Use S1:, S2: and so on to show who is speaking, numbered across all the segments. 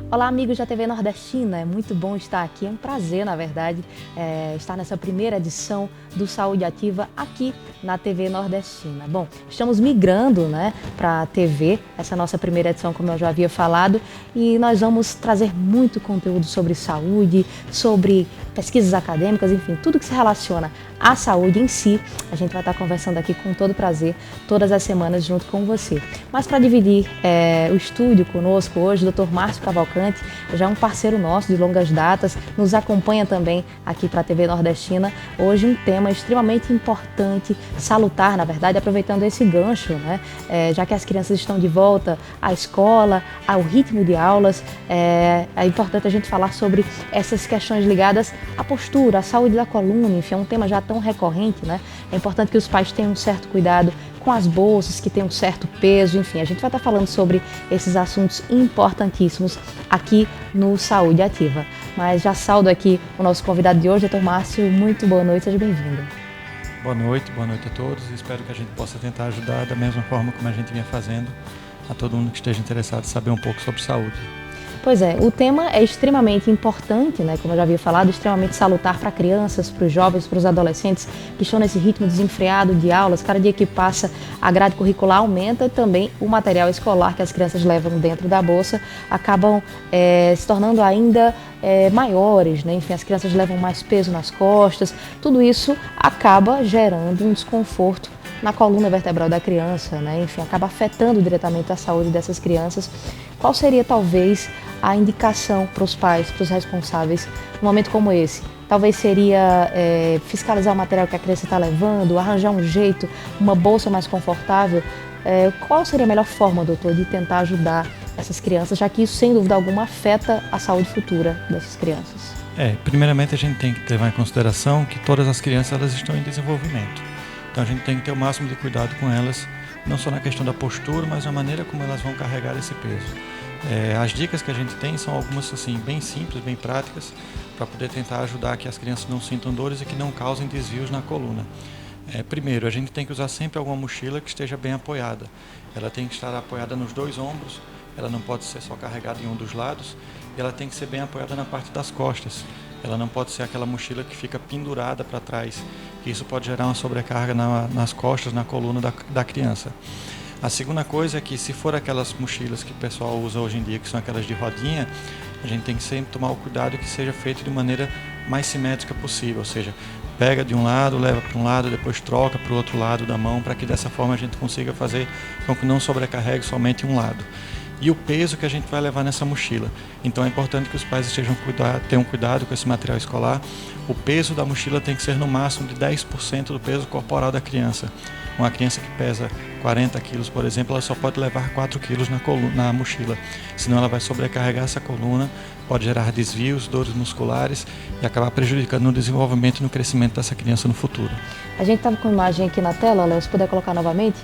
S1: Olá, amigos da TV Nordestina, é muito bom estar aqui, é um prazer, na verdade, estar nessa primeira edição do Saúde Ativa aqui na TV Nordestina. Bom, estamos migrando, né, para a TV, essa nossa primeira edição, como eu já havia falado, e nós vamos trazer muito conteúdo sobre saúde, sobre pesquisas acadêmicas, enfim, tudo que se relaciona à saúde em si. A gente vai estar conversando aqui com todo prazer, todas as semanas junto com você. Mas para dividir o estúdio conosco hoje, o Dr. Márcio Cavalcante, já é um parceiro nosso de longas datas, nos acompanha também aqui para a TV Nordestina. Hoje um tema extremamente importante, salutar, na verdade, aproveitando esse gancho, né? Já que as crianças estão de volta à escola, ao ritmo de aulas, é importante a gente falar sobre essas questões ligadas à postura, à saúde da coluna, enfim, é um tema já tão recorrente, né? É importante que os pais tenham um certo cuidado com as bolsas, que tenham um certo peso, enfim, a gente vai estar falando sobre esses assuntos importantíssimos aqui no Saúde Ativa. Mas já saúdo aqui o nosso convidado de hoje, Dr. Márcio, muito boa noite, seja bem-vindo.
S2: Boa noite a todos. Espero que a gente possa tentar ajudar da mesma forma como a gente vinha fazendo a todo mundo que esteja interessado em saber um pouco sobre saúde.
S1: Pois é, o tema é extremamente importante, né, como eu já havia falado, extremamente salutar para crianças, para os jovens, para os adolescentes que estão nesse ritmo desenfreado de aulas. Cada dia que passa, a grade curricular aumenta e também o material escolar que as crianças levam dentro da bolsa acabam se tornando ainda maiores, né? Enfim, as crianças levam mais peso nas costas. Tudo isso acaba gerando um desconforto na coluna vertebral da criança, né? Enfim, acaba afetando diretamente a saúde dessas crianças. Qual seria, talvez, a indicação para os pais, para os responsáveis, num momento como esse? Talvez seria fiscalizar o material que a criança está levando, arranjar um jeito, uma bolsa mais confortável. Qual seria a melhor forma, doutor, de tentar ajudar essas crianças, já que isso, sem dúvida alguma, afeta a saúde futura dessas crianças?
S2: Primeiramente a gente tem que levar em consideração que todas as crianças elas estão em desenvolvimento. Então a gente tem que ter o máximo de cuidado com elas, não só na questão da postura, mas na maneira como elas vão carregar esse peso. As dicas que a gente tem são algumas assim, bem simples, bem práticas, para poder tentar ajudar que as crianças não sintam dores e que não causem desvios na coluna. Primeiro, a gente tem que usar sempre alguma mochila que esteja bem apoiada. Ela tem que estar apoiada nos dois ombros, ela não pode ser só carregada em um dos lados, e ela tem que ser bem apoiada na parte das costas. Ela não pode ser aquela mochila que fica pendurada para trás, que isso pode gerar uma sobrecarga nas costas, na coluna da criança. A segunda coisa é que, se for aquelas mochilas que o pessoal usa hoje em dia, que são aquelas de rodinha, a gente tem que sempre tomar o cuidado que seja feito de maneira mais simétrica possível, ou seja, pega de um lado, leva para um lado, depois troca para o outro lado da mão, para que dessa forma a gente consiga fazer com que não sobrecarregue somente um lado. E o peso que a gente vai levar nessa mochila. Então é importante que os pais tenham cuidado com esse material escolar. O peso da mochila tem que ser no máximo de 10% do peso corporal da criança. Uma criança que pesa 40 quilos, por exemplo, ela só pode levar 4 quilos na mochila. Senão ela vai sobrecarregar essa coluna, pode gerar desvios, dores musculares e acabar prejudicando o desenvolvimento e no crescimento dessa criança no futuro.
S1: A gente estava com a imagem aqui na tela, Léo, se puder colocar novamente.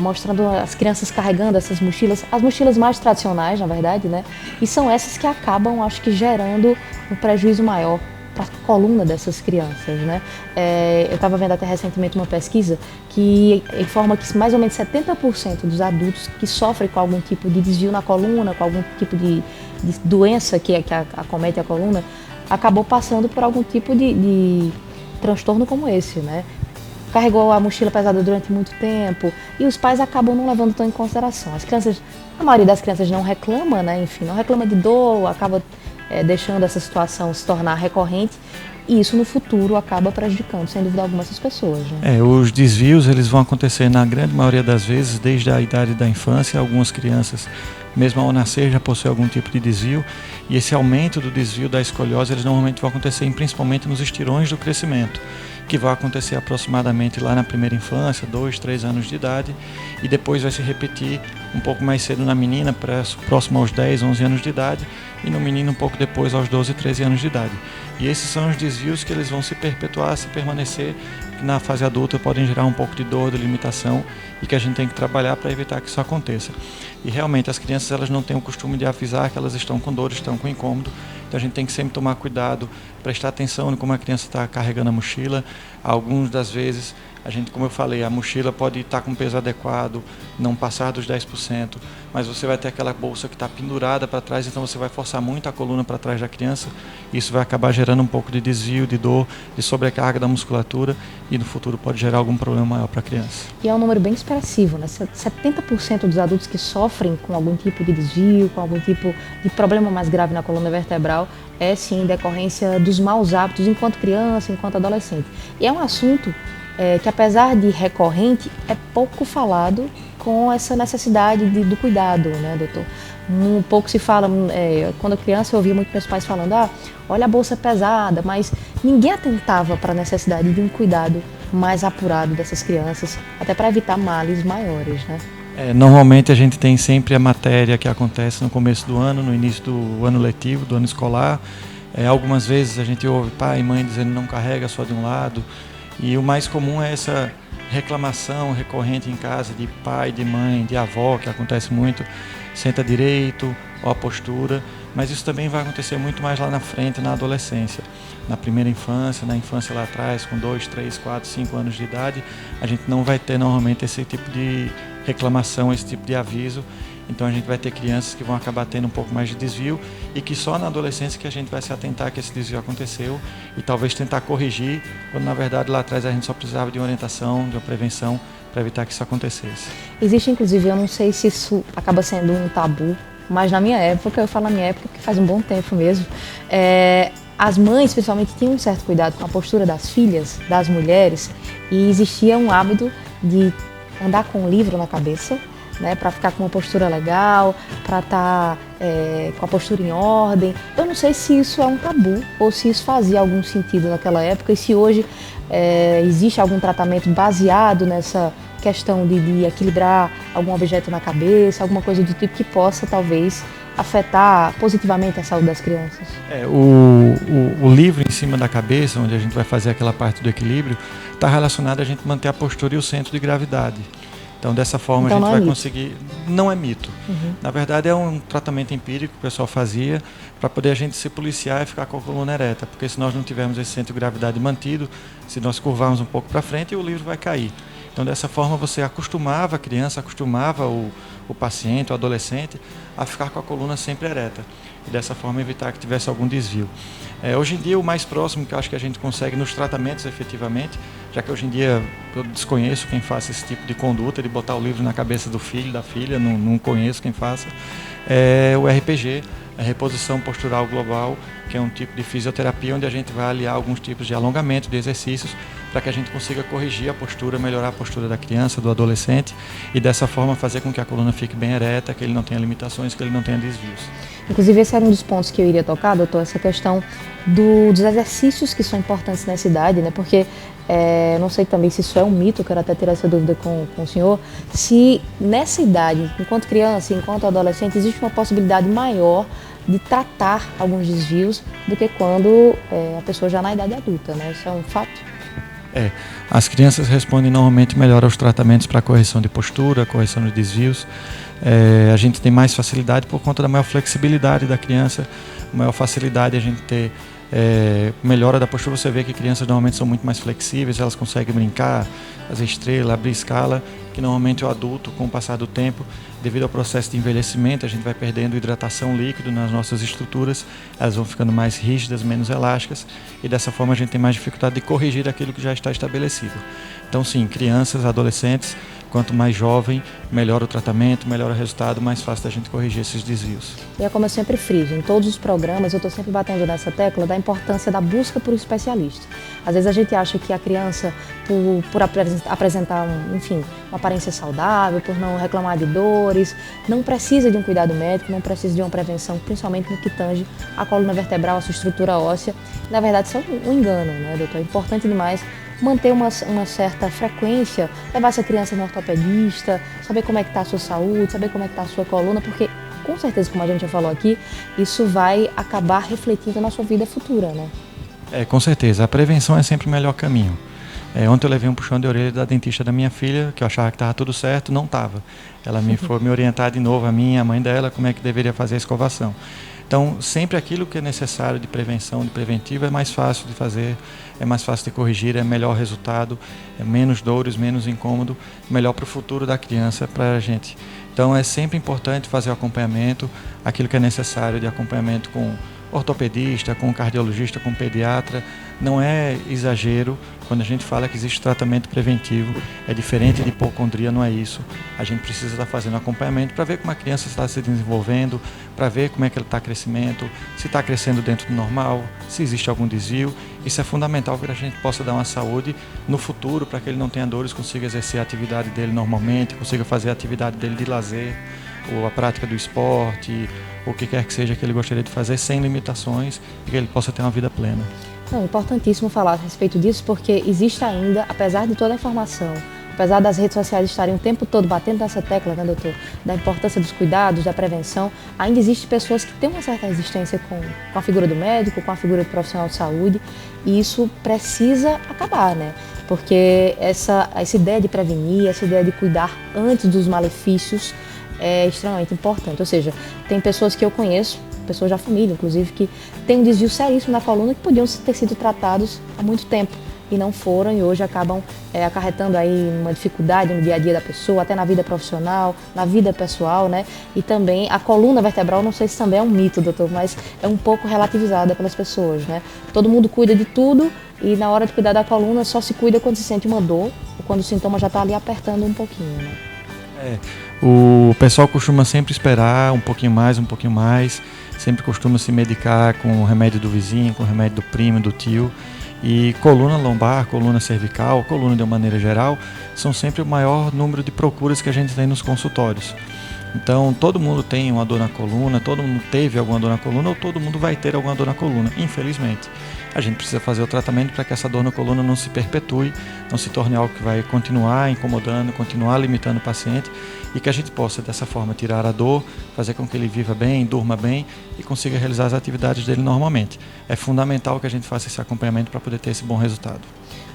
S1: Mostrando as crianças carregando essas mochilas, as mochilas mais tradicionais, na verdade, né? E são essas que acabam, acho que, gerando um prejuízo maior para a coluna dessas crianças, né? Eu estava vendo até recentemente uma pesquisa que informa que mais ou menos 70% dos adultos que sofrem com algum tipo de desvio na coluna, com algum tipo de doença que acomete a coluna, acabou passando por algum tipo de transtorno como esse, né? Carregou a mochila pesada durante muito tempo e os pais acabam não levando tão em consideração. As crianças, a maioria das crianças não reclama, né? Enfim, não reclama de dor, acaba deixando essa situação se tornar recorrente e isso no futuro acaba prejudicando, sem dúvida alguma, essas pessoas, né?
S2: Os desvios eles vão acontecer na grande maioria das vezes desde a idade da infância. Algumas crianças, mesmo ao nascer, já possuem algum tipo de desvio, e esse aumento do desvio da escoliose eles normalmente vão acontecer principalmente nos estirões do crescimento, que vai acontecer aproximadamente lá na primeira infância, 2, 3 anos de idade, e depois vai se repetir um pouco mais cedo na menina, próximo aos 10, 11 anos de idade, e no menino um pouco depois aos 12, 13 anos de idade. E esses são os desvios que eles vão se perpetuar, se permanecer, que na fase adulta podem gerar um pouco de dor, de limitação, e que a gente tem que trabalhar para evitar que isso aconteça. E realmente as crianças elas não têm o costume de avisar que elas estão com dor, estão com incômodo, então a gente tem que sempre tomar cuidado, prestar atenção em como a criança está carregando a mochila. Algumas das vezes A gente, como eu falei, a mochila pode estar com peso adequado, não passar dos 10%, mas você vai ter aquela bolsa que está pendurada para trás, então você vai forçar muito a coluna para trás da criança. Isso vai acabar gerando um pouco de desvio, de dor, de sobrecarga da musculatura e no futuro pode gerar algum problema maior para a criança.
S1: E é um número bem expressivo, né? 70% dos adultos que sofrem com algum tipo de desvio, com algum tipo de problema mais grave na coluna vertebral, é sim decorrência dos maus hábitos enquanto criança, enquanto adolescente. E é um assunto que, apesar de recorrente, é pouco falado com essa necessidade do cuidado, né, doutor? Um pouco se fala, quando criança eu ouvia muito meus pais falando, olha a bolsa pesada, mas ninguém atentava para a necessidade de um cuidado mais apurado dessas crianças, até para evitar males maiores, né?
S2: Normalmente a gente tem sempre a matéria que acontece no começo do ano, no início do ano letivo, do ano escolar. Algumas vezes a gente ouve pai e mãe dizendo não carrega só de um lado. E o mais comum é essa reclamação recorrente em casa de pai, de mãe, de avó, que acontece muito, senta direito, ou a postura, mas isso também vai acontecer muito mais lá na frente, na adolescência. Na primeira infância, na infância lá atrás, com 2, 3, 4, 5 anos de idade, a gente não vai ter normalmente esse tipo de reclamação, esse tipo de aviso. Então a gente vai ter crianças que vão acabar tendo um pouco mais de desvio e que só na adolescência que a gente vai se atentar que esse desvio aconteceu e talvez tentar corrigir, quando na verdade lá atrás a gente só precisava de uma orientação, de uma prevenção para evitar que isso acontecesse.
S1: Existe inclusive, eu não sei se isso acaba sendo um tabu, mas na minha época, eu falo na minha época porque faz um bom tempo mesmo, as mães principalmente tinham um certo cuidado com a postura das filhas, das mulheres, e existia um hábito de andar com um livro na cabeça, né, para ficar com uma postura legal, para estar com a postura em ordem. Eu não sei se isso é um tabu ou se isso fazia algum sentido naquela época e se hoje existe algum tratamento baseado nessa questão de equilibrar algum objeto na cabeça, alguma coisa do tipo que possa talvez afetar positivamente a saúde das crianças.
S2: O livro em cima da cabeça, onde a gente vai fazer aquela parte do equilíbrio, está relacionado a gente manter a postura e o centro de gravidade. Então, dessa forma, a gente vai conseguir... Não é mito. Uhum. Na verdade, é um tratamento empírico que o pessoal fazia para poder a gente se policiar e ficar com a coluna ereta. Porque se nós não tivermos esse centro de gravidade mantido, se nós curvarmos um pouco para frente, o livro vai cair. Então, dessa forma, você acostumava a criança, acostumava o paciente, o adolescente, a ficar com a coluna sempre ereta. E dessa forma, evitar que tivesse algum desvio. Hoje em dia, o mais próximo que eu acho que a gente consegue nos tratamentos, efetivamente, já que hoje em dia eu desconheço quem faça esse tipo de conduta, de botar o livro na cabeça do filho, da filha, não conheço quem faça, é o RPG, a reposição postural global, que é um tipo de fisioterapia onde a gente vai aliar alguns tipos de alongamento, de exercícios, para que a gente consiga corrigir a postura, melhorar a postura da criança, do adolescente, e dessa forma fazer com que a coluna fique bem ereta, que ele não tenha limitações, que ele não tenha desvios.
S1: Inclusive, esse era um dos pontos que eu iria tocar, doutor, essa questão dos exercícios que são importantes nessa idade, né? Porque não sei também se isso é um mito, quero até ter essa dúvida com o senhor, se nessa idade, enquanto criança, enquanto adolescente, existe uma possibilidade maior de tratar alguns desvios do que quando a pessoa já na idade adulta, né? Isso é um fato?
S2: As crianças respondem normalmente melhor aos tratamentos para correção de postura, correção de desvios. A gente tem mais facilidade por conta da maior flexibilidade da criança, maior facilidade a gente ter melhora da postura. Você vê que crianças normalmente são muito mais flexíveis, elas conseguem brincar, fazer estrela, abrir escala, que normalmente o adulto, com o passar do tempo, devido ao processo de envelhecimento, a gente vai perdendo hidratação líquida nas nossas estruturas, elas vão ficando mais rígidas, menos elásticas, e dessa forma a gente tem mais dificuldade de corrigir aquilo que já está estabelecido. Então sim, crianças, adolescentes, quanto mais jovem, melhor o tratamento, melhor o resultado, mais fácil da gente corrigir esses desvios.
S1: E é como eu sempre friso, em todos os programas eu estou sempre batendo nessa tecla da importância da busca por um especialista. Às vezes a gente acha que a criança, por apresentar uma aparência saudável, por não reclamar de dores, não precisa de um cuidado médico, não precisa de uma prevenção, principalmente no que tange a coluna vertebral, a sua estrutura óssea. Na verdade, isso é um engano, né, doutor? É importante demais manter uma certa frequência, levar essa criança no ortopedista, saber como é que está a sua saúde, saber como é que está a sua coluna, porque com certeza, como a gente já falou aqui, isso vai acabar refletindo na sua vida futura, né?
S2: Com certeza. A prevenção é sempre o melhor caminho. Ontem eu levei um puxão de orelha da dentista da minha filha, que eu achava que estava tudo certo, não estava. Ela foi me orientar de novo, a mãe dela, como é que deveria fazer a escovação. Então, sempre aquilo que é necessário de prevenção, de preventivo, é mais fácil de fazer, é mais fácil de corrigir, é melhor resultado, é menos dores, menos incômodo, melhor para o futuro da criança, para a gente. Então, é sempre importante fazer o acompanhamento, aquilo que é necessário de acompanhamento com ortopedista, com cardiologista, com pediatra. Não é exagero quando a gente fala que existe tratamento preventivo, é diferente de hipocondria, não é isso. A gente precisa estar fazendo acompanhamento para ver como a criança está se desenvolvendo, para ver como é que ele está crescimento, se está crescendo dentro do normal, se existe algum desvio. Isso é fundamental para que a gente possa dar uma saúde no futuro, para que ele não tenha dores, consiga exercer a atividade dele normalmente, consiga fazer a atividade dele de lazer, ou a prática do esporte, ou o que quer que seja que ele gostaria de fazer sem limitações e que ele possa ter uma vida plena.
S1: É importantíssimo falar a respeito disso, porque existe ainda, apesar de toda a informação, apesar das redes sociais estarem o tempo todo batendo nessa tecla, né, doutor, da importância dos cuidados, da prevenção, ainda existem pessoas que têm uma certa resistência com a figura do médico, com a figura do profissional de saúde, e isso precisa acabar, né? Porque essa ideia de prevenir, essa ideia de cuidar antes dos malefícios é extremamente importante. Ou seja, tem pessoas que eu conheço, pessoas da família, inclusive, que têm um desvio seríssimo na coluna que podiam ter sido tratados há muito tempo e não foram, e hoje acabam acarretando aí uma dificuldade no dia a dia da pessoa, até na vida profissional, na vida pessoal, né? E também a coluna vertebral, não sei se também é um mito, doutor, mas é um pouco relativizada pelas pessoas, né? Todo mundo cuida de tudo e na hora de cuidar da coluna só se cuida quando se sente uma dor ou quando o sintoma já está ali apertando um pouquinho, né?
S2: O pessoal costuma sempre esperar um pouquinho mais, sempre costuma se medicar com o remédio do vizinho, com o remédio do primo, do tio. E coluna lombar, coluna cervical, coluna de uma maneira geral, são sempre o maior número de procuras que a gente tem nos consultórios. Então, todo mundo tem uma dor na coluna, todo mundo teve alguma dor na coluna ou todo mundo vai ter alguma dor na coluna, infelizmente. A gente precisa fazer o tratamento para que essa dor na coluna não se perpetue, não se torne algo que vai continuar incomodando, continuar limitando o paciente e que a gente possa, dessa forma, tirar a dor, fazer com que ele viva bem, durma bem e consiga realizar as atividades dele normalmente. É fundamental que a gente faça esse acompanhamento para poder ter esse bom resultado.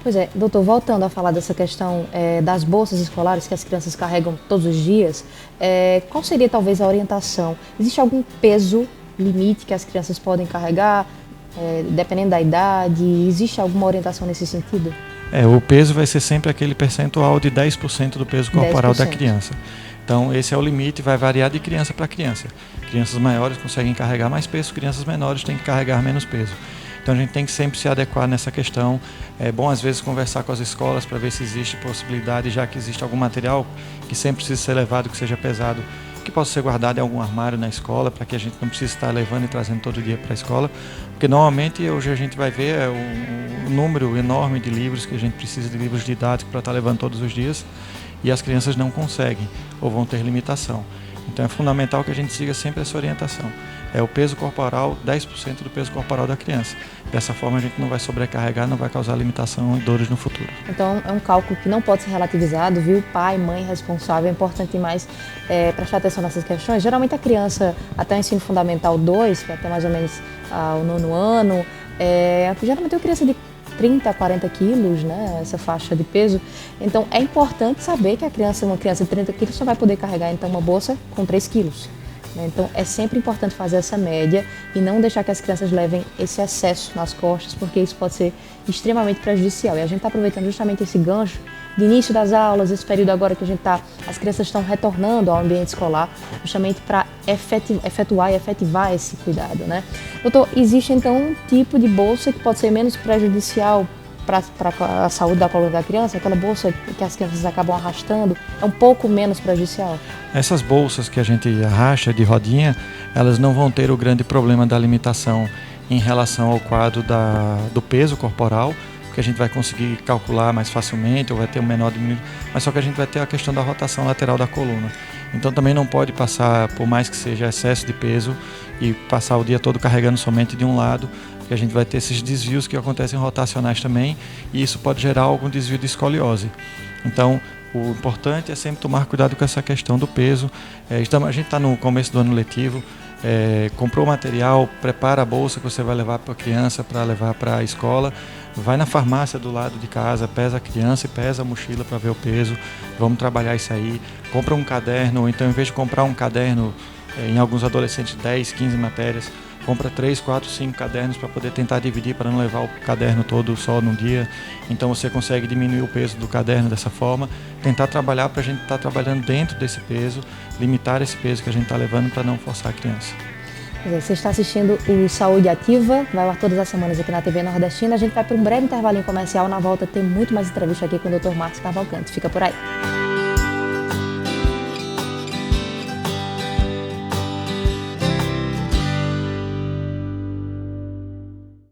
S1: Pois é, doutor, voltando a falar dessa questão das bolsas escolares que as crianças carregam todos os dias, qual seria talvez a orientação? Existe algum peso limite que as crianças podem carregar, dependendo da idade? Existe alguma orientação nesse sentido?
S2: O peso vai ser sempre aquele percentual de 10% do peso corporal 10%. Da criança. Então, esse é o limite, vai variar de criança para criança. Crianças maiores conseguem carregar mais peso, crianças menores têm que carregar menos peso. Então a gente tem que sempre se adequar nessa questão. É bom às vezes conversar com as escolas para ver se existe possibilidade, já que existe algum material que sempre precisa ser levado, que seja pesado, que possa ser guardado em algum armário na escola, para que a gente não precise estar levando e trazendo todo dia para a escola. Porque normalmente hoje a gente vai ver um número enorme de livros que a gente precisa de livros didáticos para estar levando todos os dias e as crianças não conseguem ou vão ter limitação. Então é fundamental que a gente siga sempre essa orientação. É o peso corporal, 10% do peso corporal da criança. Dessa forma a gente não vai sobrecarregar, não vai causar limitação e dores no futuro.
S1: Então é um cálculo que não pode ser relativizado, viu? Pai, mãe responsável, é importante demais prestar atenção nessas questões. Geralmente a criança, até o ensino fundamental 2, que é até mais ou menos o 9º ano, geralmente é uma criança de 30 a 40 quilos, né, essa faixa de peso. Então é importante saber que uma criança de 30 quilos só vai poder carregar então uma bolsa com 3 quilos. Então é sempre importante fazer essa média e não deixar que as crianças levem esse excesso nas costas, porque isso pode ser extremamente prejudicial. E a gente está aproveitando justamente esse gancho de início das aulas, esse período agora que as crianças estão retornando ao ambiente escolar, justamente para efetuar e efetivar esse cuidado, né? Doutor, existe então um tipo de bolsa que pode ser menos prejudicial para a saúde da coluna da criança? Aquela bolsa que as crianças acabam arrastando é um pouco menos prejudicial?
S2: Essas bolsas que a gente arrasta de rodinha, elas não vão ter o grande problema da limitação em relação ao quadro do peso corporal, que a gente vai conseguir calcular mais facilmente ou vai ter um menor diminuição, mas só que a gente vai ter a questão da rotação lateral da coluna. Então também não pode passar, por mais que seja excesso de peso, e passar o dia todo carregando somente de um lado, porque a gente vai ter esses desvios que acontecem rotacionais também, e isso pode gerar algum desvio de escoliose. Então o importante é sempre tomar cuidado com essa questão do peso. A gente está no começo do ano letivo, comprou o material, prepara a bolsa que você vai levar para a criança, para levar para a escola, vai na farmácia do lado de casa, pesa a criança e pesa a mochila para ver o peso, vamos trabalhar isso aí, compra um caderno, ou então em vez de comprar um caderno em alguns adolescentes 10, 15 matérias, compra 3, 4, 5 cadernos para poder tentar dividir, para não levar o caderno todo só num dia. Então você consegue diminuir o peso do caderno dessa forma, tentar trabalhar para a gente estar trabalhando dentro desse peso, limitar esse peso que a gente está levando para não forçar a criança.
S1: Você está assistindo o Saúde Ativa, vai ao ar todas as semanas aqui na TV Nordestina. A gente vai para um breve intervalinho comercial. Na volta tem muito mais entrevista aqui com o Dr. Márcio Cavalcante. Fica por aí.